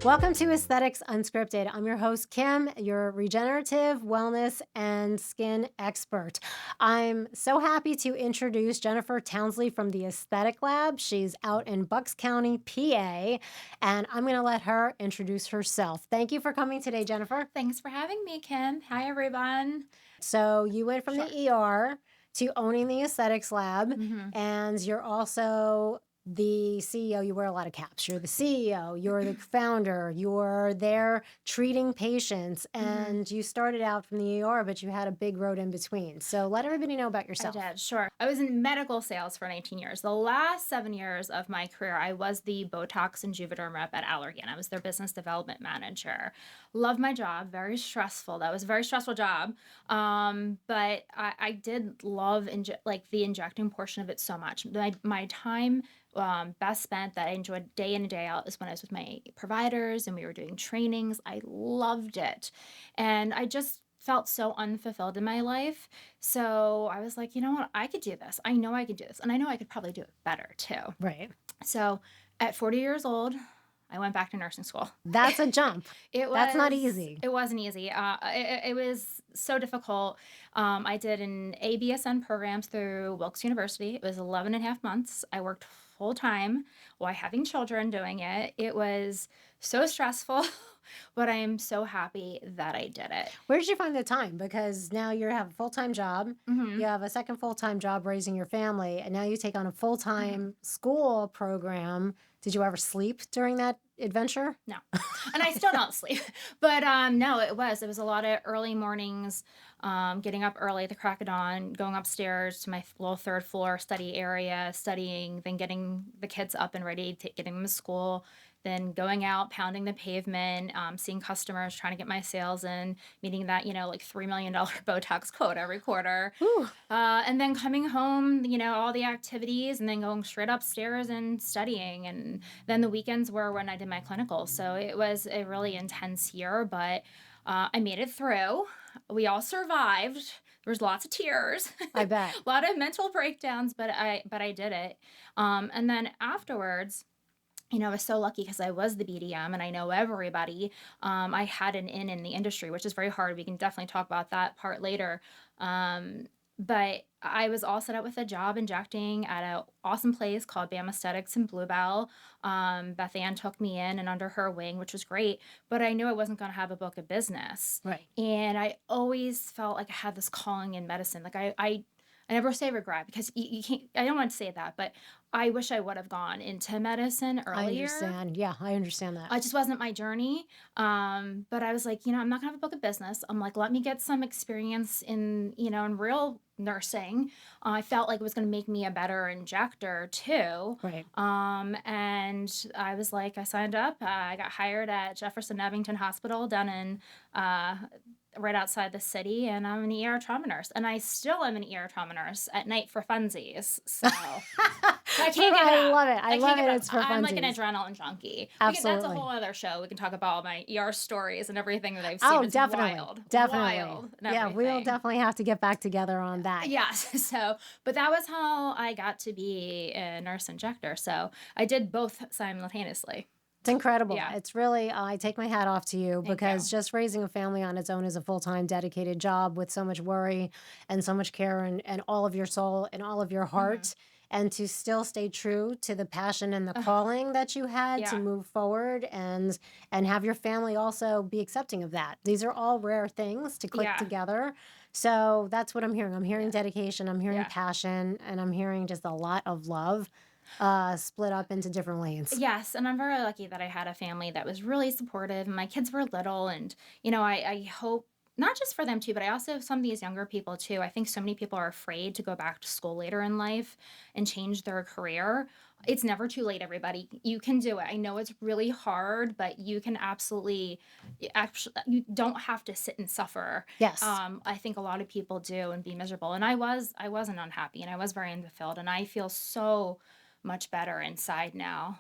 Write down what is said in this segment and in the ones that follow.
Welcome to Aesthetics Unscripted. I'm your host, Kim, your regenerative wellness and skin expert. I'm so happy to introduce Jennifer Townsley from the Aesthetic Lab. She's out in Bucks County, PA, and I'm going to let her introduce herself. Thank you for coming today, Jennifer. Thanks for having me, Kim. Hi, everyone. So you went from the ER to owning the Aesthetics Lab, and you're also the CEO. You wear a lot of caps. You're the CEO, you're the founder, you're there treating patients, and you started out from the ER, but you had a big road in between. So let everybody know about yourself. I did, sure. I was in medical sales for 19 years. The last 7 years of my career, I was the Botox and Juvederm rep at Allergan. I was their business development manager. Loved my job, very stressful. That was a very stressful job. But I did love the injecting portion of it so much. My time best spent that I enjoyed day in and day out is when I was with my providers and we were doing trainings. I loved it. And I just felt so unfulfilled in my life. So I was like, you know what? I could do this. I know I could do this. And I know I could probably do it better too. Right. So at 40 years old, I went back to nursing school. That's a jump. That's not easy. It wasn't easy. It was so difficult. I did an ABSN programs through Wilkes University. It was 11 and a half months. I worked full time while having children doing it. It was so stressful, but I am so happy that I did it. Where did you find the time? Because now you have a full-time job, you have a second full-time job raising your family, and now you take on a full-time school program. Did you ever sleep during that adventure? No. And I still don't sleep. But no, it was a lot of early mornings, getting up early at the crack of dawn, going upstairs to my little third floor study area, studying, then getting the kids up and ready, getting them to school, then going out, pounding the pavement, seeing customers, trying to get my sales in, meeting that, like $3 million Botox quote every quarter. And then coming home, all the activities, and then going straight upstairs and studying. And then the weekends were when I did my clinicals. So it was a really intense year, but I made it through. We all survived. There was lots of tears. I bet. A lot of mental breakdowns, but I did it. And then afterwards, I was so lucky because I was the BDM and I know everybody. I had an in the industry, which is very hard. We can definitely talk about that part later. But I was all set up with a job injecting at an awesome place called BAM Aesthetics in Bluebell. Beth Ann took me in and under her wing, which was great. But I knew I wasn't going to have a book of business. Right. And I always felt like I had this calling in medicine. Like I never say regret because you can't, I don't want to say that, but I wish I would have gone into medicine earlier. I understand. Yeah, I understand that. It just wasn't my journey. But I was like, I'm not gonna have a book of business. I'm like, let me get some experience in real nursing. I felt like it was gonna make me a better injector too. Right. And I was like, I signed up. I got hired at Jefferson Abington Hospital down in right outside the city, and I'm an ER trauma nurse, and I still am an ER trauma nurse at night for funsies. So I can't give it I up. love it. I love it. It's for I'm like funsies. an adrenaline junkie. Absolutely. That's a whole other show. We can talk about all my ER stories and everything that I've seen. Oh, It's definitely. wild. Definitely. Wild and Yeah, we'll everything. definitely have to get back together on that. Yes. So, but that was how I got to be a nurse injector. So I did both simultaneously. It's incredible. Yeah. It's really, I take my hat off to you Thank because you. just raising a family on its own is a full-time dedicated job with so much worry and so much care and all of your soul and all of your heart. And to still stay true to the passion and the calling that you had to Yeah. move forward and have your family also be accepting of that. These are all rare things to click Yeah. together. So that's what I'm hearing. I'm hearing dedication, I'm hearing Yeah. passion, and I'm hearing just a lot of love split up into different lanes. Yes, and I'm very lucky that I had a family that was really supportive. My kids were little, and I hope not just for them too, but I also some of these younger people too. I think so many people are afraid to go back to school later in life and change their career. It's never too late, everybody. You can do it. I know it's really hard, but you can absolutely, you don't have to sit and suffer. Yes. I think a lot of people do and be miserable. And I wasn't unhappy, and I was very unfulfilled, and I feel so much better inside now.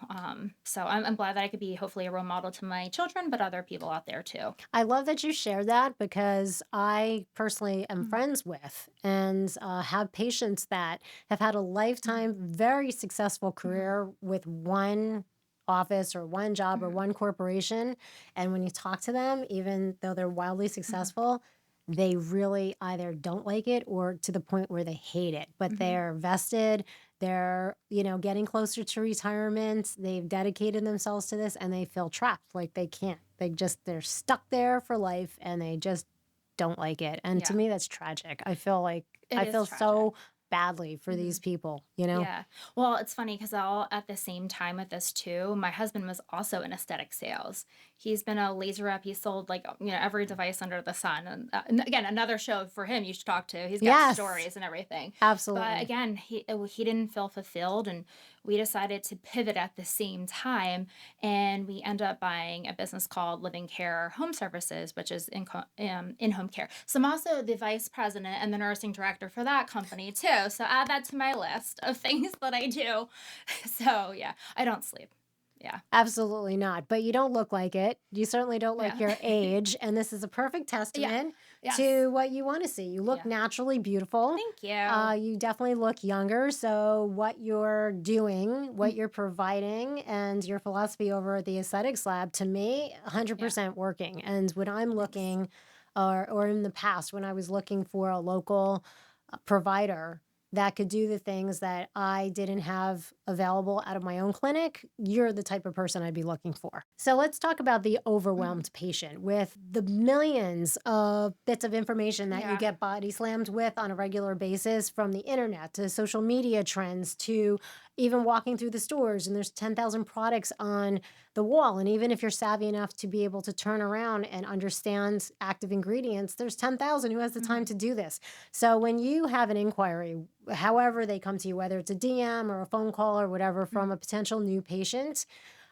So I'm glad that I could be hopefully a role model to my children, but other people out there too. I love that you share that because I personally am friends with and have patients that have had a lifetime, very successful career with one office or one job or one corporation. And when you talk to them, even though they're wildly successful, they really either don't like it or to the point where they hate it. But they're vested, they're, getting closer to retirement, they've dedicated themselves to this and they feel trapped. Like they can't. They're stuck there for life and they just don't like it. And to Yeah. me, that's tragic. I feel like It I is feel tragic. so badly for these people, Yeah. Well, it's funny because all at the same time with this too, my husband was also in aesthetic sales. He's been a laser rep. He sold like, every device under the sun. And again, another show for him you should talk to. He's got Yes, stories and everything. But absolutely. again, he didn't feel fulfilled, and we decided to pivot at the same time, and we ended up buying a business called Living Care Home Services, which is in-home care. So I'm also the vice president and the nursing director for that company too. So add that to my list of things that I do. So yeah, I don't sleep. Yeah. Absolutely not. But you don't look like it. You certainly don't look Yeah. your age. And this is a perfect Yeah. testament Yes. to what you want to see. You look Yeah. naturally beautiful. Thank you. You definitely look younger. So, what you're doing, what you're providing, and your philosophy over at the aesthetics lab, to me, Yeah. 100% working. And when I'm Thanks. looking, or in the past, when I was looking for a local provider that could do the things that I didn't have available out of my own clinic, you're the type of person I'd be looking for. So let's talk about the overwhelmed patient with the millions of bits of information that you Yeah. get body slammed with on a regular basis, from the internet to social media trends to even walking through the stores and there's 10,000 products on the wall. And even if you're savvy enough to be able to turn around and understand active ingredients, there's 10,000 who has the time to do this. So when you have an inquiry, however they come to you, whether it's a DM or a phone call or whatever from a potential new patient,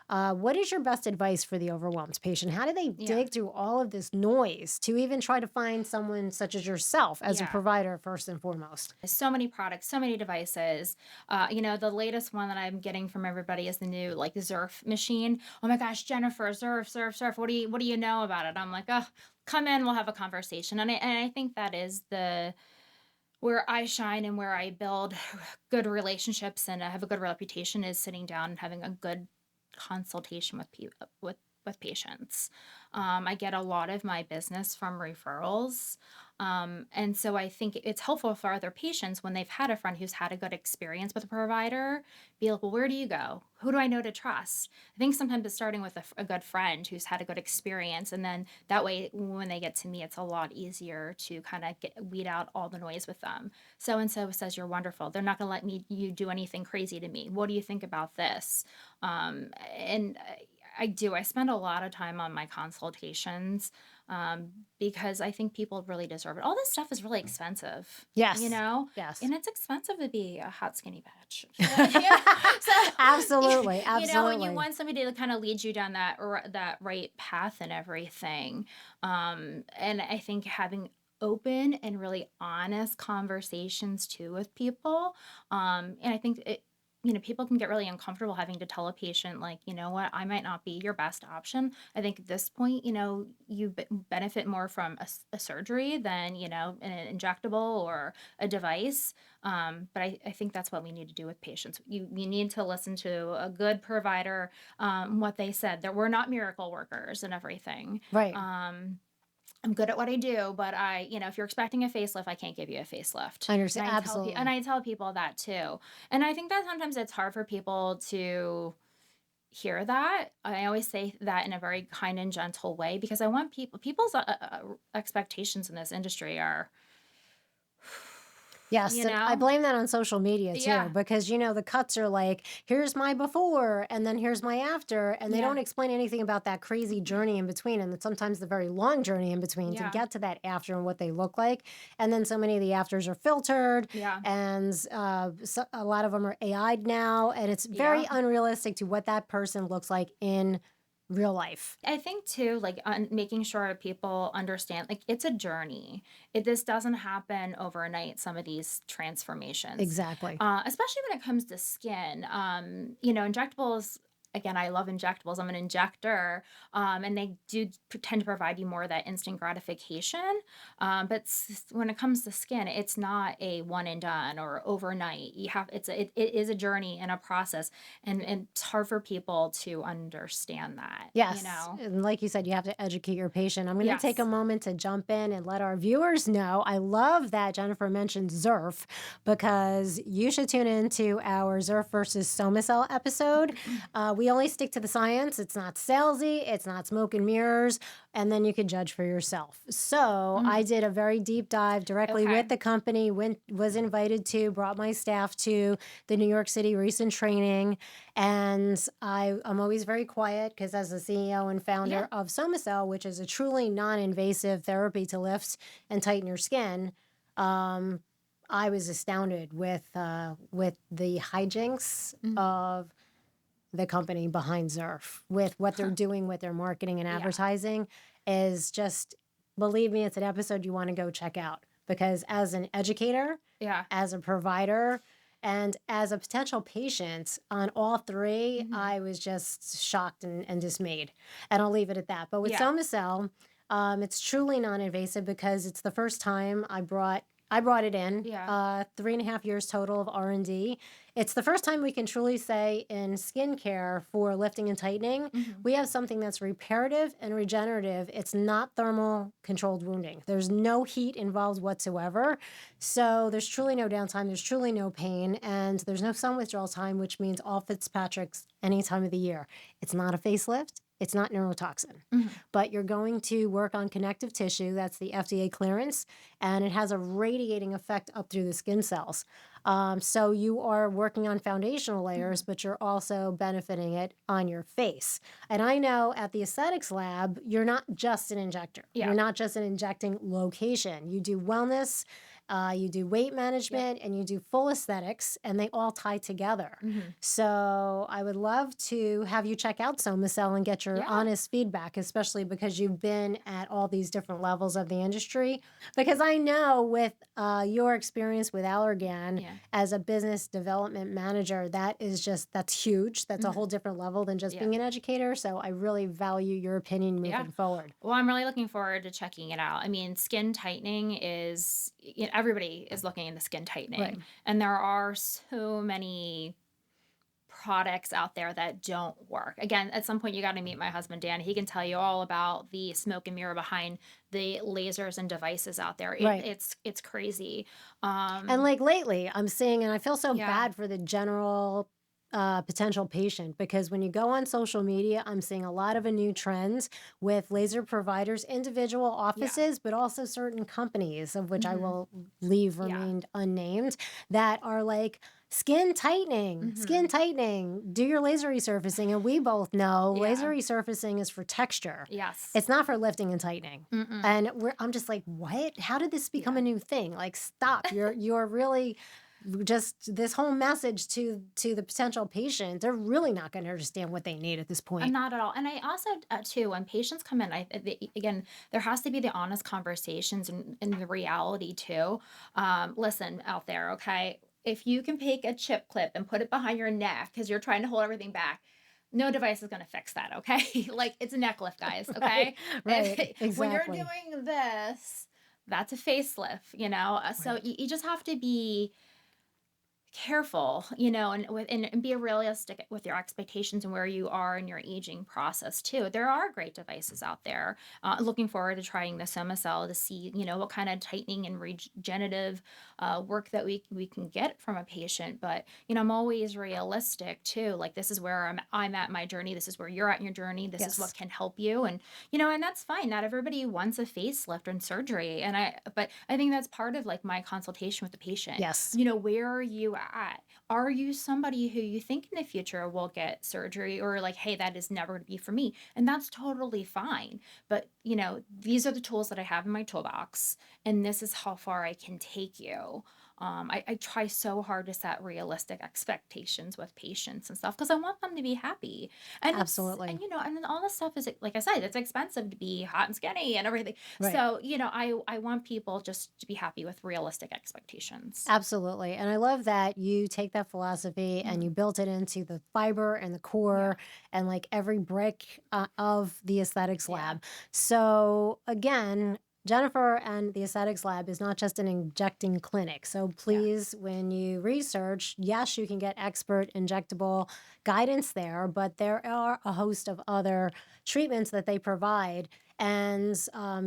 what is your best advice for the overwhelmed patient? How do they Yeah. dig through all of this noise to even try to find someone such as yourself as a Yeah. provider first and foremost? So many products, so many devices. The latest one that I'm getting from everybody is the new like Zurf machine. Oh my gosh, Jennifer, Zurf. What do you know about it? I'm like, oh, come in, we'll have a conversation. And I think that is where I shine and where I build good relationships and I have a good reputation, is sitting down and having a good consultation with patients. I get a lot of my business from referrals. And so I think it's helpful for other patients when they've had a friend who's had a good experience with a provider, be like, well, where do you go? Who do I know to trust? I think sometimes it's starting with a good friend who's had a good experience. And then that way, when they get to me, it's a lot easier to kind of weed out all the noise with them. So-and-so says you're wonderful. They're not going to let you do anything crazy to me. What do you think about this? And I spend a lot of time on my consultations, because I think people really deserve it. All this stuff is really expensive, Yes. and it's expensive to be a hot, skinny bitch. So, Absolutely. and you Absolutely. want somebody to kind of lead you down that right path and everything. And I think having open and really honest conversations too with people. And I think people can get really uncomfortable having to tell a patient, like, you know what, I might not be your best option. I think at this point, you benefit more from a surgery than, an injectable or a device. But I think that's what we need to do with patients. You need to listen to a good provider, what they said. That we're not miracle workers and everything. Right. I'm good at what I do, but if you're expecting a facelift, I can't give you a facelift. I understand. And Absolutely. I tell people that too. And I think that sometimes it's hard for people to hear that. I always say that in a very kind and gentle way, because I want people's expectations in this industry are, Yes, and I blame that on social media too, Yeah. because the cuts are like, here's my before and then here's my after, and they Yeah. don't explain anything about that crazy journey in between, and sometimes the very long journey in between to Yeah. get to that after and what they look like. And then so many of the afters are filtered, Yeah. and a lot of them are AI'd now, and it's very Yeah. unrealistic to what that person looks like in real life. I think too, like making sure people understand, like, it's a journey. This doesn't happen overnight. Some of these transformations, Exactly. especially when it comes to skin. Injectables again, I love injectables. I'm an injector, and they do tend to provide you more of that instant gratification. But when it comes to skin, it's not a one and done or overnight. It is a journey and a process, and it's hard for people to understand that, you Yes. know? And like you said, you have to educate your patient. I'm going to take a Yes. moment to jump in and let our viewers know. I love that Jennifer mentioned ZERF because you should tune into our ZERF versus Somacell episode. We only stick to the science. It's not salesy, it's not smoke and mirrors, and then you can judge for yourself. So I did a very deep dive directly Okay. with the company, was invited to, brought my staff to the New York City recent training. And I'm always very quiet because as the CEO and founder of Somacell, which is a truly non-invasive therapy to lift and tighten your skin, I was astounded with the hijinks of the company behind ZERF, with what they're doing with their marketing and Yeah. advertising is just, believe me, it's an episode you want to go check out because as an educator, Yeah. as a provider, and as a potential patient on all three, Mm-hmm. I was just shocked and dismayed. And I'll leave it at that. But with Yeah. Somacell, it's truly non-invasive because it's the first time I brought it in. Yeah. 3.5 years total of R&D. It's the first time we can truly say in skincare for lifting and tightening, we have something that's reparative and regenerative. It's not thermal controlled wounding. There's no heat involved whatsoever. So there's truly no downtime. There's truly no pain. And there's no sun withdrawal time, which means all Fitzpatrick's any time of the year. It's not a facelift. It's not neurotoxin, but you're going to work on connective tissue. That's the FDA clearance, and it has a radiating effect up through the skin cells. So you are working on foundational layers, but you're also benefiting it on your face. And I know at the aesthetics lab, you're not just an injector. Yeah. You're not just an injecting location. You do wellness, you do weight management, and you do full aesthetics, and they all tie together. So I would love to have you check out Somacell and get your honest feedback, especially because you've been at all these different levels of the industry. Because I know with your experience with Allergan as a business development manager, that's huge. That's a whole different level than just being an educator. So I really value your opinion moving forward. Well, I'm really looking forward to checking it out. I mean, skin tightening is, everybody is looking into skin tightening. Right. And there are so many products out there that don't work. Again, at some point you got to meet my husband Dan. He can tell you all about the smoke and mirror behind the lasers and devices out there. Right. It's crazy. And like lately, I'm seeing, and I feel so Yeah. bad for the general potential patient because when you go on social media, I'm seeing a lot of new trends with laser providers, individual offices, but also certain companies, of which I will leave remained unnamed, that are like, skin tightening, do your laser resurfacing. And we both know laser resurfacing is for texture. Yes. It's not for lifting and tightening. And I'm just like, what? How did this become a new thing? Like, stop. You're really just this whole message to the potential patient. They're really not going to understand what they need at this point. Not at all. And I also, too, when patients come in, again, there has to be the honest conversations and the reality, too. Listen out there, okay? If you can take a chip clip and put it behind your neck because you're trying to hold everything back, no device is going to fix that, okay? Like, it's a neck lift, guys, okay? Right. Exactly. When you're doing this, that's a facelift, So you just have to be careful, and be realistic with your expectations and where you are in your aging process too. There are great devices out there. Looking forward to trying the Somacell to see, what kind of tightening and regenerative work that we can get from a patient. But I'm always realistic too. Like, this is where I'm at my journey. This is where you're at in your journey. This is what can help you, and and that's fine. Not everybody wants a facelift and surgery, but I think that's part of like my consultation with the patient. Yes. Where are you at? Are you somebody who you think in the future will get surgery, or like, hey, that is never going to be for me? And that's totally fine. But, these are the tools that I have in my toolbox, and this is how far I can take you. I try so hard to set realistic expectations with patients and stuff because I want them to be happy. Absolutely. And and then all this stuff is, like I said, it's expensive to be hot and skinny and everything. Right. So, I want people just to be happy with realistic expectations. Absolutely. And I love that you take that philosophy and you built it into the fiber and the core and like every brick of the aesthetics lab. So, again, Jennifer and the aesthetics lab is not just an injecting clinic. So please, when you research, yes, you can get expert injectable guidance there, but there are a host of other treatments that they provide. And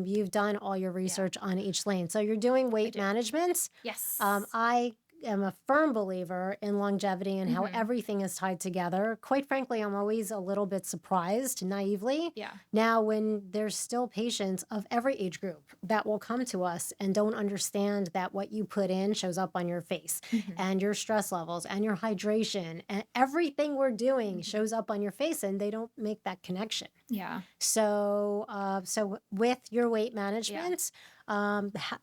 you've done all your research on each lane. So you're doing weight management. Yes. I am a firm believer in longevity and how everything is tied together. Quite frankly, I'm always a little bit surprised, naively. Yeah. Now, when there's still patients of every age group that will come to us and don't understand that what you put in shows up on your face and your stress levels and your hydration and everything we're doing shows up on your face, and they don't make that connection. Yeah. So, so with your weight management,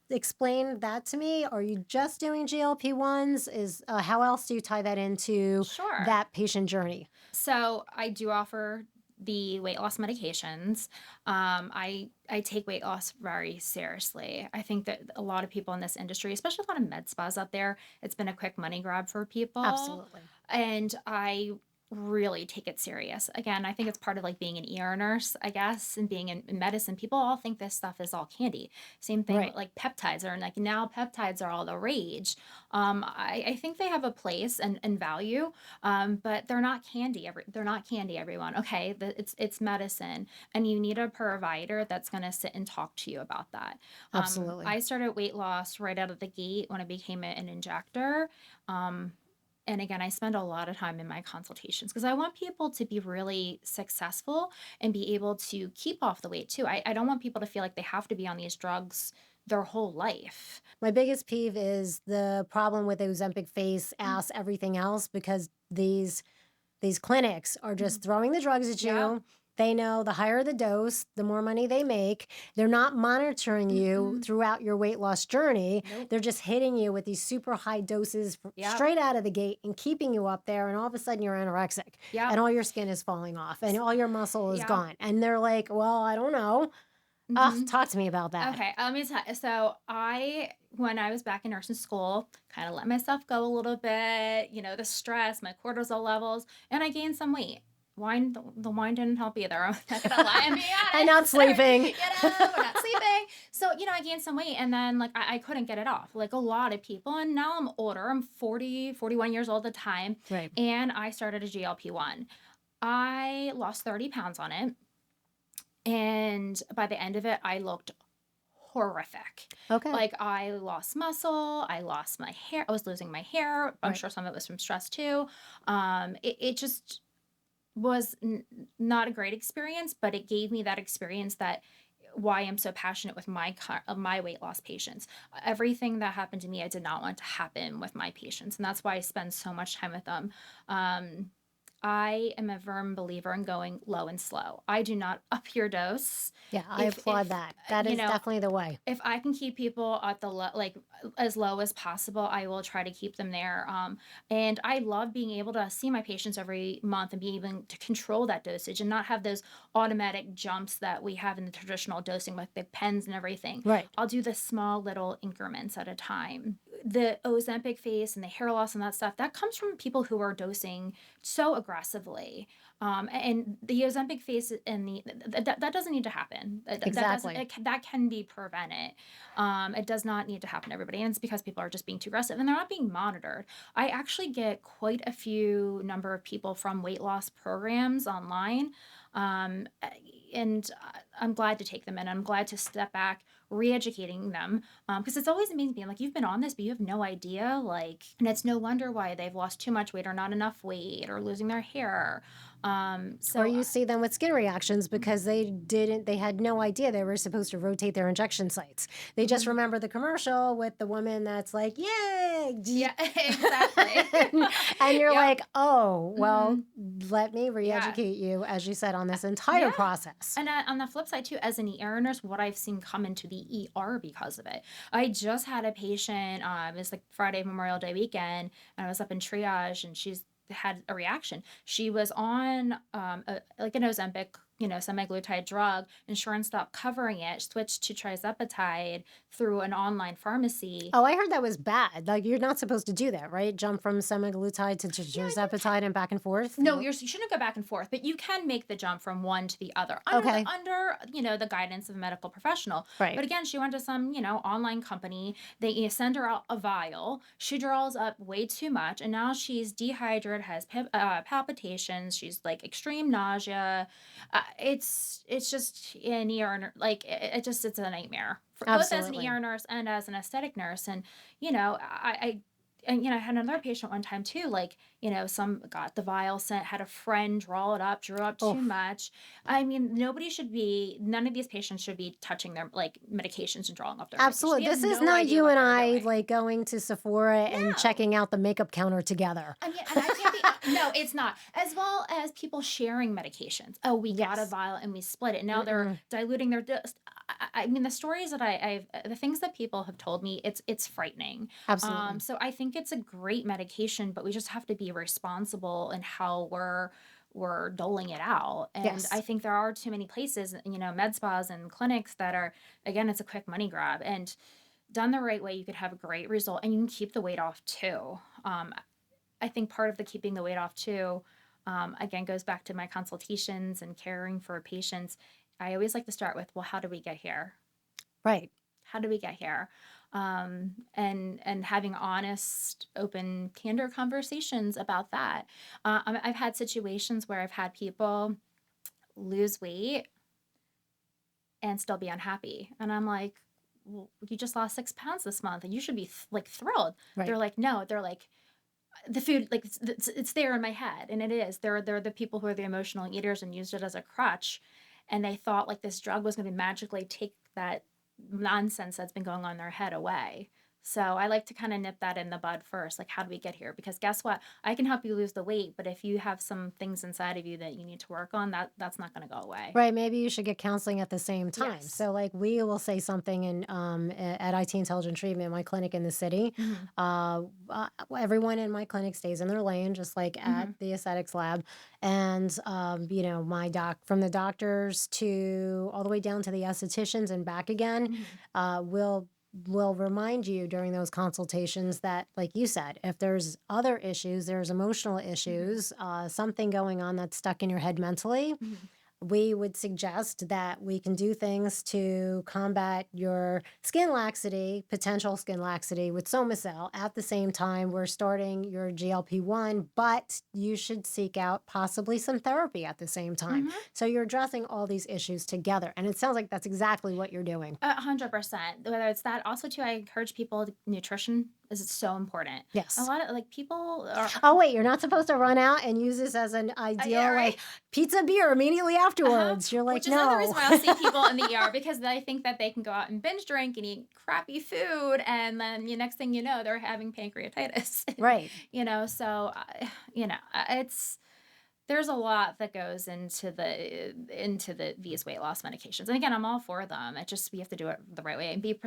explain that to me. Are you just doing GLP-1s? How else do you tie that into that patient journey? So I do offer the weight loss medications. I take weight loss very seriously. I think that a lot of people in this industry, especially a lot of med spas out there, it's been a quick money grab for people. Absolutely. And I really take it serious. Again, I think it's part of like being an ER nurse, I guess, and being in medicine. People all think this stuff is all candy. Same thing with like peptides, or like now peptides are all the rage. I think they have a place and value, but they're not candy. They're not candy, everyone. Okay, it's medicine, and you need a provider that's going to sit and talk to you about that. Absolutely. I started weight loss right out of the gate when I became an injector. And again, I spend a lot of time in my consultations because I want people to be really successful and be able to keep off the weight too. I don't want people to feel like they have to be on these drugs their whole life. My biggest peeve is the problem with Ozempic face, ass, everything else, because these clinics are just throwing the drugs at you. They know the higher the dose, the more money they make. They're not monitoring you throughout your weight loss journey. They're just hitting you with these super high doses straight out of the gate and keeping you up there. And all of a sudden you're anorexic and all your skin is falling off and all your muscle is gone. And they're like, well, I don't know. Talk to me about that. Okay, let me tell you. So when I was back in nursing school, kind of let myself go a little bit, the stress, my cortisol levels, and I gained some weight. The wine didn't help either. I'm not gonna lie. I'm being honest. I'm not sleeping. We're not sleeping. So, I gained some weight, and then like I couldn't get it off. Like a lot of people, and now I'm older. I'm 40, 41 years old at the time. Right. And I started a GLP-1. I lost 30 pounds on it. And by the end of it, I looked horrific. Okay. Like I lost muscle, I lost my hair. I was losing my hair. I'm sure some of it was from stress too. It just was not a great experience, but it gave me that experience that why I'm so passionate with my weight loss patients. Everything that happened to me, I did not want to happen with my patients. And that's why I spend so much time with them. I am a firm believer in going low and slow. I do not up your dose. Yeah, I applaud that. That is definitely the way. If I can keep people at the as low as possible, I will try to keep them there. And I love being able to see my patients every month and be able to control that dosage and not have those automatic jumps that we have in the traditional dosing with the pens and everything. Right. I'll do the small little increments at a time. The Ozempic face and the hair loss and that stuff, that comes from people who are dosing so aggressively. And the Ozempic face and that doesn't need to happen. Exactly. That can be prevented. It does not need to happen to everybody. And it's because people are just being too aggressive and they're not being monitored. I actually get quite a few number of people from weight loss programs online. And I'm glad to take them in. I'm glad to step back, re-educating them, because it's always amazing being like, you've been on this, but you have no idea, and it's no wonder why they've lost too much weight or not enough weight or losing their hair. Or you see them with skin reactions because they had no idea they were supposed to rotate their injection sites. They just remember the commercial with the woman that's like, yay! Yeah, exactly. And you're like, oh, well, let me re-educate you, as you said, on this entire process. And on the flip side too, as an ER nurse, what I've seen come into the ER because of it. I just had a patient, it's like Friday, Memorial Day weekend, and I was up in triage, and she's had a reaction. She was on like an Ozempic, semaglutide drug. Insurance stopped covering it, switched to trizepatide through an online pharmacy. Oh, I heard that was bad. Like, you're not supposed to do that, right? Jump from semaglutide to tirzepatide and back and forth? No, you shouldn't go back and forth, but you can make the jump from one to the other Okay. under the guidance of a medical professional. Right. But again, she went to some online company. They send her out a vial. She draws up way too much, and now she's dehydrated, has palpitations. She's like extreme nausea. It's just an ER it's a nightmare for both as an Absolutely. ER nurse and as an aesthetic nurse. And I had another patient one time too, like, some got the vial sent, had a friend draw it up, drew up too Oof. much. I mean, none of these patients should be touching their like medications and drawing up their medications. Absolutely. We have This is no not idea you what and they're I doing. like going to Sephora and No. checking out the makeup counter together. I mean, and I can't be, no, it's not. As well as people sharing medications. Oh, we got a Yes. vial and we split it. Now they're diluting their dose. I mean, the stories that the things that people have told me, it's frightening. Absolutely. So I think it's a great medication, but we just have to be responsible in how we're doling it out. And Yes. I think there are too many places, med spas and clinics that are, again, it's a quick money grab. And done the right way, you could have a great result, and you can keep the weight off too. I think part of the keeping the weight off too, again, goes back to my consultations and caring for patients. I always like to start with, well, how do we get here? Right. How do we get here? And having honest, open, candor conversations about that. I've had situations where I've had people lose weight and still be unhappy, and I'm like, well, you just lost 6 pounds this month, and you should be thrilled. Right. They're like, no. They're like, the food, like it's there in my head, and it is. They're the people who are the emotional eaters and used it as a crutch, and they thought like this drug was going to magically take that nonsense that's been going on in their head away. So I like to kind of nip that in the bud first. Like, how do we get here? Because guess what? I can help you lose the weight, but if you have some things inside of you that you need to work on, that's not going to go away. Right. Maybe you should get counseling at the same time. Yes. So, like, we will say something in at IT Intelligent Treatment, my clinic in the city. Everyone in my clinic stays in their lane, just like at the aesthetics lab. And my from the doctors to all the way down to the estheticians and back again, will remind you during those consultations that, like you said, if there's other issues, there's emotional issues, something going on that's stuck in your head mentally, we would suggest that we can do things to combat your skin laxity, potential skin laxity with Somacell. At the same time, we're starting your GLP-1, but you should seek out possibly some therapy at the same time. So you're addressing all these issues together. And it sounds like that's exactly what you're doing. 100%. Whether it's that, also too, I encourage people, nutrition is so important. Yes. A lot of like people are. Oh, wait, you're not supposed to run out and use this as an ideal, right. like pizza beer immediately afterwards. You're like, Which is no. another reason why I'll see people in the ER, because they think that they can go out and binge drink and eat crappy food, and then the next thing you know, they're having pancreatitis. Right. So it's. There's a lot that goes into these weight loss medications, and again, I'm all for them. It just, we have to do it the right way and be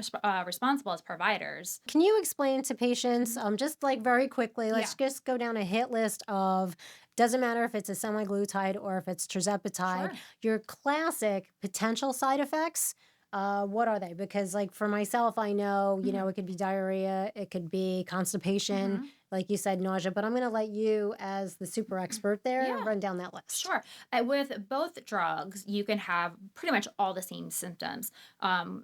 responsible as providers. Can you explain to patients, just like very quickly, let's just go down a hit list of, doesn't matter if it's a semaglutide or if it's tirzepatide, Sure. your classic potential side effects. What are they? Because like for myself, I know, it could be diarrhea, it could be constipation, like you said, nausea, but I'm going to let you, as the super expert there, run down that list. Sure. With both drugs, you can have pretty much all the same symptoms.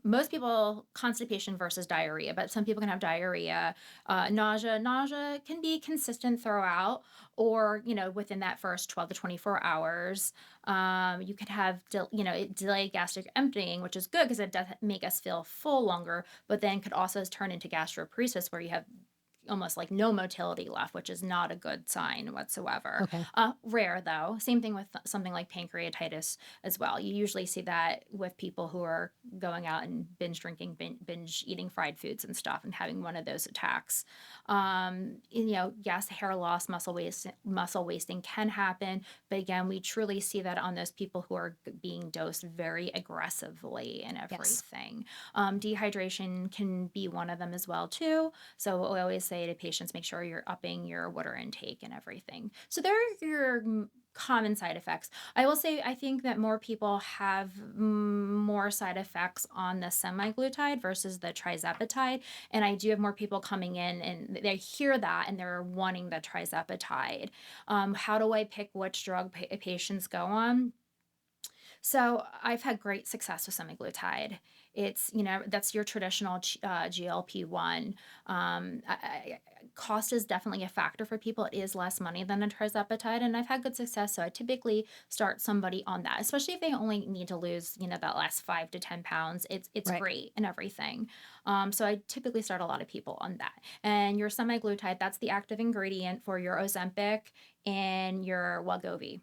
Most people, constipation versus diarrhea, but some people can have diarrhea. Nausea can be consistent throughout, or, within that first 12 to 24 hours. You could have, delayed gastric emptying, which is good because it does make us feel full longer, but then could also turn into gastroparesis, where you have almost like no motility left, which is not a good sign whatsoever. Okay. Rare though. Same thing with something like pancreatitis as well. You usually see that with people who are going out and binge drinking, binge eating fried foods and stuff, and having one of those attacks. Yes, hair loss, muscle wasting can happen, but again, we truly see that on those people who are being dosed very aggressively and everything. Dehydration can be one of them as well too. So I always say to patients, make sure you're upping your water intake and everything. So there are your common side effects. I will say, I think that more people have more side effects on the semaglutide versus the trizepatide. And I do have more people coming in and they hear that and they're wanting the trizepatide. How do I pick which drug patients go on? So I've had great success with semaglutide. It's, that's your traditional GLP-1. Cost is definitely a factor for people. It is less money than a trizepatide, and I've had good success. So I typically start somebody on that, especially if they only need to lose, that last 5 to 10 pounds. It's great and everything. So I typically start a lot of people on that. And your semaglutide, that's the active ingredient for your Ozempic and your Wegovy.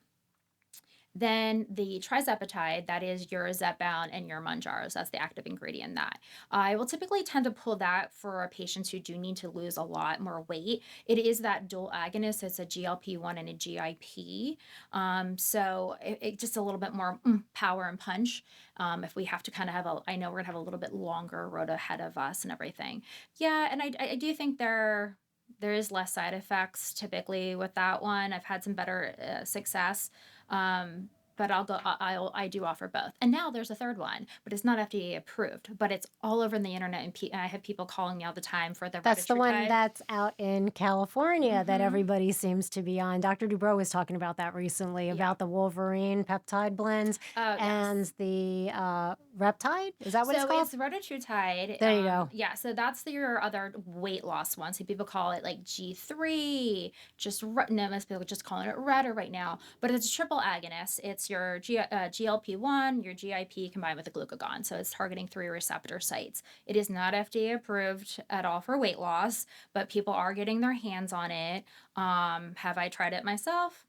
Then the trizepatide, that is your Zepbound and your Mounjaros. That's the active ingredient in that. I will typically tend to pull that for patients who do need to lose a lot more weight. It is that dual agonist. It's a GLP-1 and a GIP. So it just a little bit more power and punch. If we have to kind of I know we're going to have a little bit longer road ahead of us and everything. Yeah, and I do think there is less side effects typically with that one. I've had some better success. But I do offer both. And now there's a third one, but it's not FDA approved, but it's all over the internet. And I have people calling me all the time for the That's the one Retatrutide. that's out in California that everybody seems to be on. Dr. Dubrow was talking about that recently, about the Wolverine peptide blends and the Reptide. Is that what it's called? So it's Retatrutide. There you go. Yeah, so that's your other weight loss one. So people call it like G3, most people just calling it Reta right now. But it's a triple agonist. It's your GLP-1, your GIP combined with a glucagon. So it's targeting 3 receptor sites. It is not FDA approved at all for weight loss, but people are getting their hands on it. Have I tried it myself?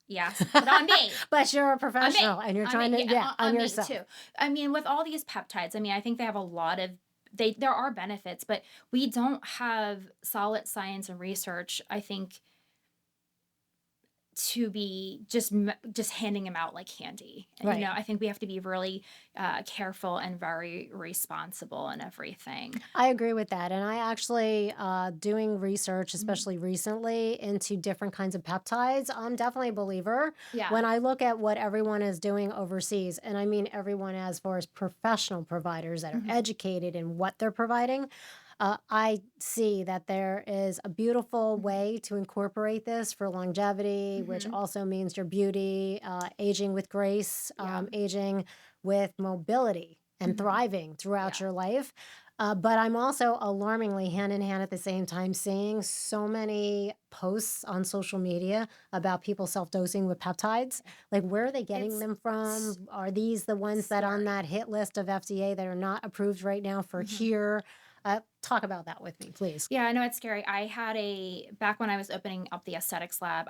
Yes, but on me. But you're a professional and you're trying to, on yourself. Me too. I mean, with all these peptides, I think they have a lot of, there are benefits, but we don't have solid science and research, I think, to be just handing them out like candy. Right. I think we have to be really careful and very responsible and everything. I agree with that. And I actually, doing research, especially recently, into different kinds of peptides, I'm definitely a believer. Yeah. When I look at what everyone is doing overseas, and I mean everyone as far as professional providers that are educated in what they're providing, I see that there is a beautiful way to incorporate this for longevity, which also means your beauty, aging with grace, aging with mobility and thriving throughout your life. But I'm also alarmingly hand in hand at the same time seeing so many posts on social media about people self-dosing with peptides. Like, where are they getting them from? Are these the ones that on that hit list of FDA that are not approved right now for here? Talk about that with me, please. Yeah, I know it's scary. I had back when I was opening up the aesthetics lab,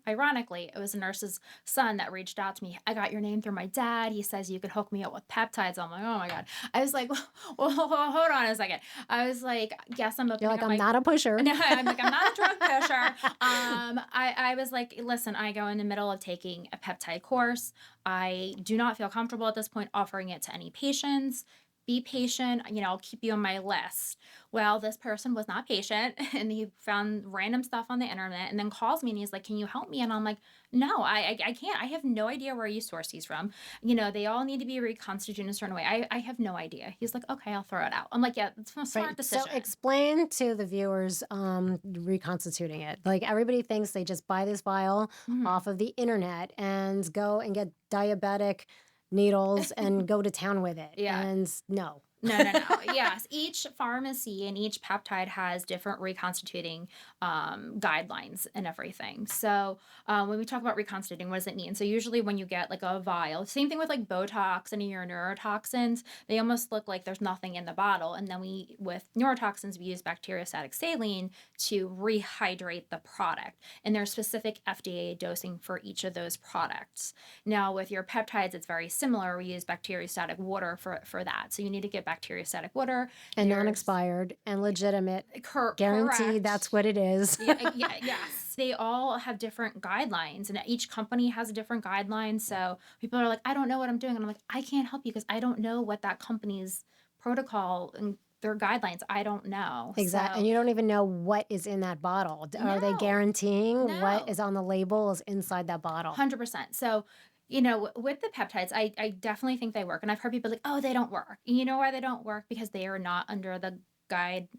ironically, it was a nurse's son that reached out to me. I got your name through my dad. He says you could hook me up with peptides. I'm like, oh my God. I was like, well, hold on a second. I was like, yes, I'm opening You're like, up I'm not a pusher. No, I'm like, I'm not a drug pusher. I was like, listen, I go in the middle of taking a peptide course. I do not feel comfortable at this point offering it to any patients. Be patient, I'll keep you on my list. Well, this person was not patient and he found random stuff on the internet and then calls me and he's like, can you help me? And I'm like, no, I can't. I have no idea where you source these from. They all need to be reconstituted in a certain way. I have no idea. He's like, okay, I'll throw it out. I'm like, yeah, it's a smart decision. So explain to the viewers reconstituting it. Like, everybody thinks they just buy this vial off of the internet and go and get diabetic needles and go to town with it. Yeah. And no, Yes, each pharmacy and each peptide has different reconstituting guidelines and everything. So when we talk about reconstituting, what does it mean? So usually when you get like a vial, same thing with like Botox and your neurotoxins, they almost look like there's nothing in the bottle. And then with neurotoxins, we use bacteriostatic saline to rehydrate the product. And there's specific FDA dosing for each of those products. Now with your peptides, it's very similar. We use bacteriostatic water for that. So you need to get bacteriostatic water. And non-expired and legitimate. Guaranteed, correct. that's what it is. Yes. They all have different guidelines, and each company has a different guideline. So people are like, I don't know what I'm doing. And I'm like, I can't help you because I don't know what that company's protocol and their guidelines. I don't know. Exactly. So, And you don't even know what is in that bottle. Are they no, guaranteeing what no. is on the label is inside that bottle? 100%. So, with the peptides, I definitely think they work. And I've heard people like, oh, they don't work. You know why they don't work? Because they are not under the guide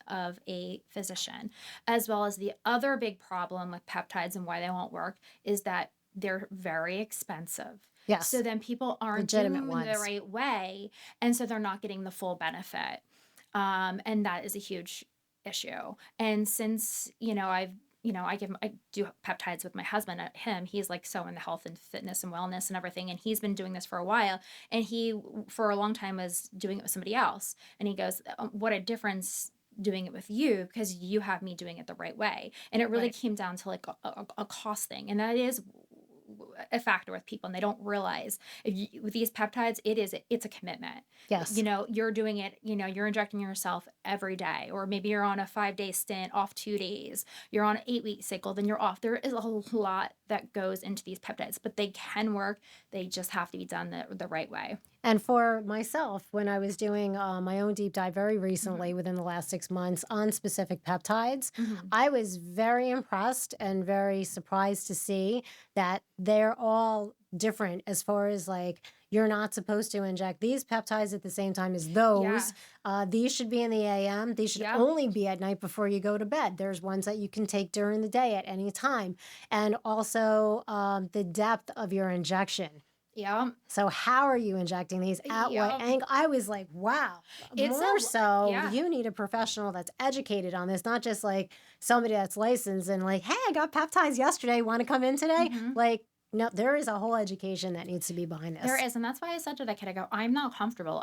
of a physician. As well as the other big problem with peptides and why they won't work is that they're very expensive. Yes. So then people aren't Legitimate doing ones. the right way. And so they're not getting the full benefit. And that is a huge issue. And since, I do peptides with my husband. He's like so in the health and fitness and wellness and everything, and he's been doing this for a while. And he, for a long time, was doing it with somebody else. And he goes, "What a difference doing it with you because you have me doing it the right way." And it really Right. came down to like a cost thing, and that is a factor with people, and they don't realize with these peptides, it's a commitment. Yes. You're doing it, you're injecting yourself every day, or maybe you're on a 5-day stint off 2 days, you're on an 8-week cycle, then you're off. There is a lot that goes into these peptides, but they can work. They just have to be done the right way. And for myself, when I was doing my own deep dive very recently, within the last 6 months, on specific peptides, I was very impressed and very surprised to see that they're all different as far as like, you're not supposed to inject these peptides at the same time as those. These should be in the AM. These should only be at night before you go to bed. There's ones that you can take during the day at any time. And also the depth of your injection. Yeah. So how are you injecting these? At what angle? I was like, wow. You need a professional that's educated on this, not just like somebody that's licensed and like, hey, I got peptides yesterday. Want to come in today? Like, no, there is a whole education that needs to be behind this. There is, and that's why I said to that kid, I go, I'm not comfortable.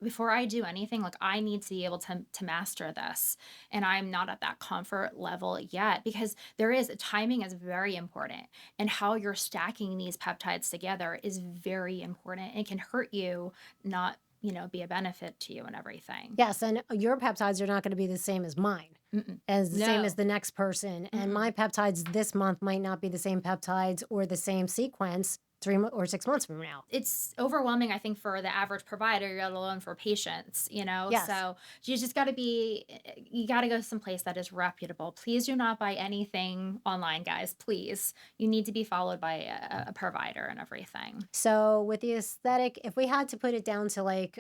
Before I do anything, like I need to be able to master this, and I'm not at that comfort level yet because timing is very important, and how you're stacking these peptides together is very important. It can hurt you, not be a benefit to you and everything. Yes, and your peptides are not going to be the same as mine. As the same as the next person. And my peptides this month might not be the same peptides or the same sequence 3 or 6 months from now. It's overwhelming, I think, for the average provider, let alone for patients, Yes. So you just got to go someplace that is reputable. Please do not buy anything online, guys. Please. You need to be followed by a provider and everything. So with the aesthetic, if we had to put it down to like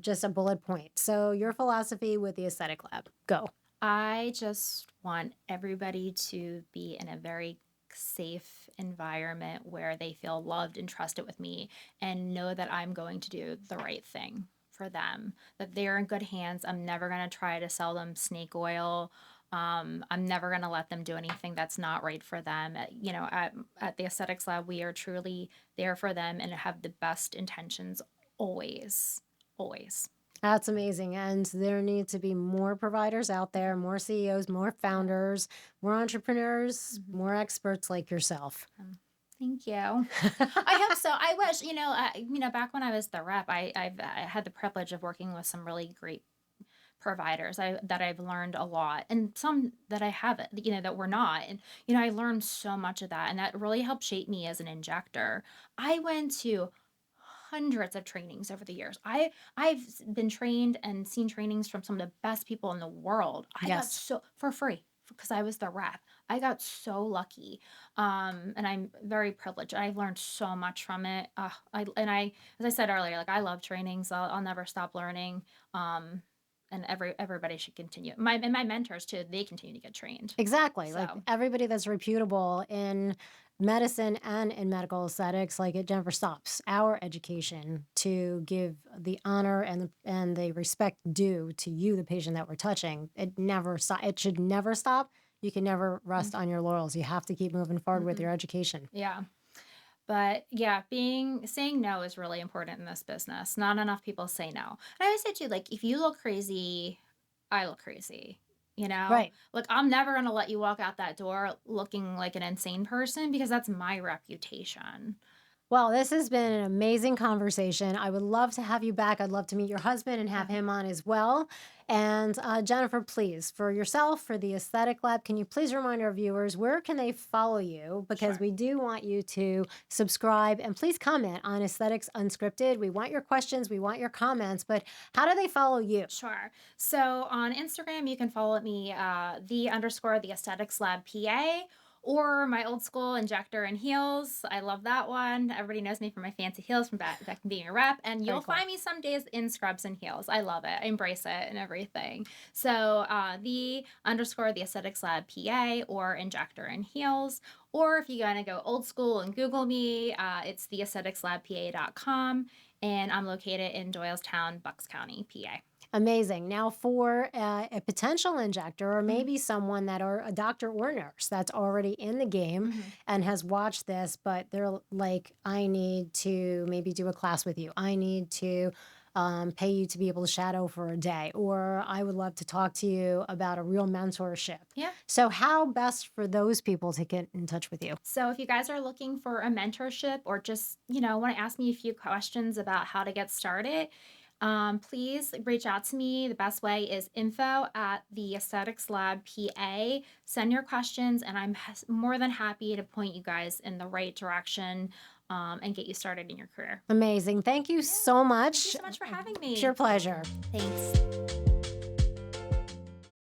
just a bullet point. So your philosophy with the aesthetic lab, go. I just want everybody to be in a very safe environment where they feel loved and trusted with me and know that I'm going to do the right thing for them, that they're in good hands. I'm never going to try to sell them snake oil. I'm never going to let them do anything that's not right for them. At the Aesthetics Lab, we are truly there for them and have the best intentions always, always. That's amazing. And there need to be more providers out there, more CEOs, more founders, more entrepreneurs, more experts like yourself. Thank you. I hope so. I wish, back when I was the rep, I had the privilege of working with some really great providers that I've learned a lot, and some that I haven't, that were not. And, I learned so much of that, and that really helped shape me as an injector. I went to hundreds of trainings over the years. I've been trained and seen trainings from some of the best people in the world. I got so for free because I was the rep. I got so lucky, and I'm very privileged. I've learned so much from it. As I said earlier, like I love trainings. I'll never stop learning. And everybody should continue. My mentors too. They continue to get trained. Exactly. So. Like everybody that's reputable in medicine and in medical aesthetics, like it never stops. Our education to give the honor and the respect due to you, the patient that we're touching, it should never stop. You can never rest on your laurels. You have to keep moving forward with your education. Yeah. But yeah, saying no is really important in this business. Not enough people say no. And I always say too, like, if you look crazy, I look crazy. You know, Right. like, I'm never going to let you walk out that door looking like an insane person because that's my reputation. Well, this has been an amazing conversation. I would love to have you back. I'd love to meet your husband and have him on as well. And Jennifer, please, for yourself, for the Aesthetic Lab, can you please remind our viewers, where can they follow you? Because we do want you to subscribe and please comment on Aesthetics Unscripted. We want your questions, we want your comments, but how do they follow you? Sure. So on Instagram, you can follow me, the Aesthetics Lab PA, or my old school Injector and Heels. I love that one. Everybody knows me for my fancy heels from back being a rep. And you'll find me some days in scrubs and heels. I love it. I embrace it and everything. So the Aesthetics Lab PA or Injector and Heels. Or if you want to go old school and Google me, it's theaestheticslabpa.com. And I'm located in Doylestown, Bucks County, PA. Amazing. Now, for a potential injector or maybe someone that are a doctor or nurse that's already in the game and has watched this, but they're like, I need to maybe do a class with you. I need to pay you to be able to shadow for a day, or I would love to talk to you about a real mentorship. Yeah. So how best for those people to get in touch with you? So if you guys are looking for a mentorship or just, want to ask me a few questions about how to get started, please reach out to me. The best way is info@the Aesthetics Lab PA. Send your questions, and I'm more than happy to point you guys in the right direction and get you started in your career. Amazing. Thank you so much. Thank you so much for having me. Pure pleasure. Thanks.